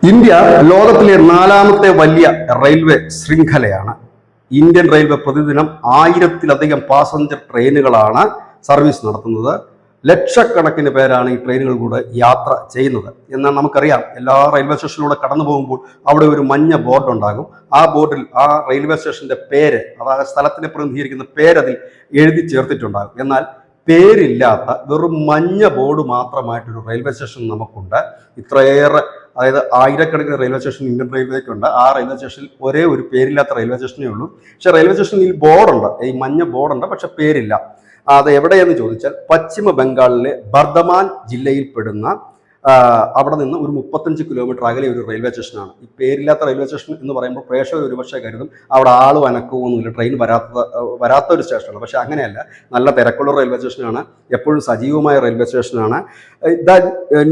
India ലോകത്തിലെ നാലാമത്തെ വലിയ റെയിൽവേ ശൃംഖലയാണ്. ഇന്ത്യൻ റെയിൽവേ പ്രതിദിനം 1000-ലധികം പാസഞ്ചർ ട്രെയിനുകളാണ് സർവീസ് നടത്തുന്നത്. ലക്ഷക്കണക്കിന് പേരാണ് ഈ ട്രെയിനുകളിലൂടെ യാത്ര ചെയ്യുന്നത്. എന്നാൽ നമുക്കറിയാം, എല്ലാ റെയിൽവേ സ്റ്റേഷനിലൂടെ കടന്നു പോകുമ്പോൾ അവിടെ ഒരു മഞ്ഞ ബോർഡ് ഉണ്ടാകും. ആ ബോർഡിൽ ആ റെയിൽവേ സ്റ്റേഷന്റെ പേര്, അതായത് സ്ഥലത്തിനെ പ്രതിനിധീകരിക്കുന്ന പേരതിൽ എഴുതി ചേർത്തിട്ടുണ്ടാകും. എന്നാൽ പേരില്ലാത്ത വെറും മഞ്ഞ ബോർഡ് മാത്രമായിട്ടൊരു റെയിൽവേ സ്റ്റേഷൻ നമുക്കുണ്ട്. ഇത്രയേറെ, അതായത് ആയിരക്കണക്കിന് റെയിൽവേ സ്റ്റേഷൻ ഇന്ത്യൻ റെയിൽവേക്കുണ്ട്. ആ റെയിൽവേ സ്റ്റേഷനിൽ ഒരേ ഒരു പേരില്ലാത്ത റെയിൽവേ സ്റ്റേഷനേ ഉള്ളൂ. പക്ഷെ റെയിൽവേ സ്റ്റേഷനിൽ ബോർഡുണ്ട്, ഈ മഞ്ഞ ബോർഡുണ്ട്, പക്ഷെ പേരില്ല. അത് എവിടെയെന്ന് ചോദിച്ചാൽ പശ്ചിമ ബംഗാളിലെ ബർധമാൻ ജില്ലയിൽ പെടുന്ന അവിടെ നിന്ന് ഒരു 35 കിലോമീറ്റർ അകലെ ഒരു റെയിൽവേ സ്റ്റേഷനാണ്. ഈ പേരില്ലാത്ത റെയിൽവേ സ്റ്റേഷൻ എന്ന് പറയുമ്പോൾ പ്രേക്ഷകർ ഒരുപക്ഷെ കരുതും അവിടെ ആളും അനക്കവുമൊന്നുമില്ല, ട്രെയിൻ വരാത്ത ഒരു സ്റ്റേഷനാണ്. പക്ഷെ അങ്ങനെയല്ല, നല്ല തിരക്കുള്ള റെയിൽവേ സ്റ്റേഷനാണ്, എപ്പോഴും സജീവമായ റെയിൽവേ സ്റ്റേഷനാണ്. ദ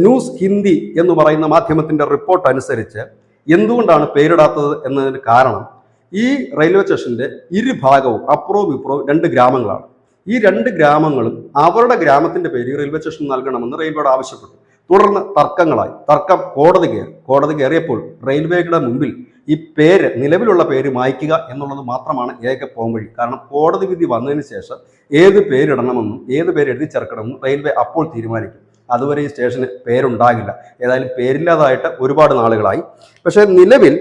ന്യൂസ് ഹിന്ദി എന്ന് പറയുന്ന മാധ്യമത്തിൻ്റെ റിപ്പോർട്ട് അനുസരിച്ച് എന്തുകൊണ്ടാണ് പേരിടാത്തത് എന്നതിന് കാരണം, ഈ റെയിൽവേ സ്റ്റേഷൻ്റെ ഇരുഭാഗവും അപ്പുറവും ഇപ്പുറവും 2 ഗ്രാമങ്ങളാണ്. ഈ 2 ഗ്രാമങ്ങളും അവരുടെ ഗ്രാമത്തിൻ്റെ പേര് റെയിൽവേ സ്റ്റേഷൻ നൽകണമെന്ന് റെയിൽവേയോട് ആവശ്യപ്പെട്ടു. തുടർന്ന് തർക്കങ്ങളായി. തർക്കം കോടതി കയറിയപ്പോൾ റെയിൽവേയുടെ മുമ്പിൽ ഈ പേര്, നിലവിലുള്ള പേര് മായ്ക്കുക എന്നുള്ളത് മാത്രമാണ് ഏക പോംവഴി. കാരണം കോടതി വിധി വന്നതിന് ശേഷം ഏത് പേരിടണമെന്നും ഏത് പേര് എഴുതി ചേർക്കണമെന്നും റെയിൽവേ അപ്പോൾ തീരുമാനിക്കും. അതുവരെ ഈ സ്റ്റേഷന് പേരുണ്ടാകില്ല. ഏതായാലും പേരില്ലാതായിട്ട് ഒരുപാട് നാളുകളായി. പക്ഷേ നിലവിൽ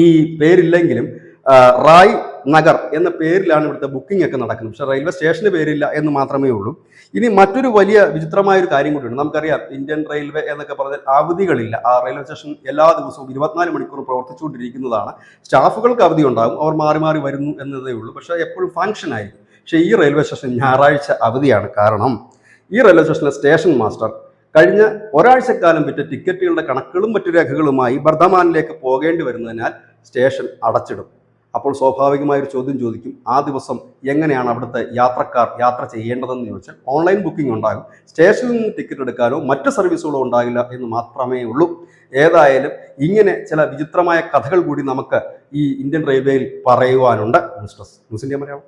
ഈ പേരില്ലെങ്കിലും റായ് നഗർ എന്ന പേരിലാണ് ഇവിടുത്തെ ബുക്കിംഗ് ഒക്കെ നടക്കുന്നത്. പക്ഷേ റെയിൽവേ സ്റ്റേഷന് പേരില്ല എന്ന് മാത്രമേ ഉള്ളൂ. ഇനി മറ്റൊരു വലിയ വിചിത്രമായൊരു കാര്യം കൂടിയുണ്ട്. നമുക്കറിയാം, ഇന്ത്യൻ റെയിൽവേ എന്നൊക്കെ പറഞ്ഞാൽ അവധികളില്ല. ആ റെയിൽവേ സ്റ്റേഷൻ എല്ലാ ദിവസവും 24 മണിക്കൂർ പ്രവർത്തിച്ചുകൊണ്ടിരിക്കുന്നതാണ്. സ്റ്റാഫുകൾക്ക് അവധി ഉണ്ടാകും, അവർ മാറി മാറി വരുന്നു എന്നതേ ഉള്ളൂ. പക്ഷേ എപ്പോഴും ഫംഗ്ഷൻ ആയിരിക്കും. പക്ഷേ ഈ റെയിൽവേ സ്റ്റേഷൻ ഞായറാഴ്ച അവധിയാണ്. കാരണം ഈ റെയിൽവേ സ്റ്റേഷനിലെ സ്റ്റേഷൻ മാസ്റ്റർ കഴിഞ്ഞ ഒരാഴ്ചക്കാലം വിറ്റ ടിക്കറ്റുകളുടെ കണക്കുകളും മറ്റു രേഖകളുമായി ബർധമാനിലേക്ക് പോകേണ്ടി വരുന്നതിനാൽ സ്റ്റേഷൻ അടച്ചിടും. അപ്പോൾ സ്വാഭാവികമായൊരു ചോദ്യം ചോദിക്കും, ആ ദിവസം എങ്ങനെയാണ് അവിടുത്തെ യാത്രക്കാർ യാത്ര ചെയ്യേണ്ടതെന്ന് ചോദിച്ചാൽ ഓൺലൈൻ ബുക്കിംഗ് ഉണ്ടാകും. സ്റ്റേഷനിൽ നിന്ന് ടിക്കറ്റ് എടുക്കാനോ മറ്റ് സർവീസുകളോ ഉണ്ടാകില്ല എന്ന് മാത്രമേ ഉള്ളൂ. ഏതായാലും ഇങ്ങനെ ചില വിചിത്രമായ കഥകൾ കൂടി നമുക്ക് ഈ ഇന്ത്യൻ റെയിൽവേയിൽ പറയുവാനുണ്ട്. News India Malayalam.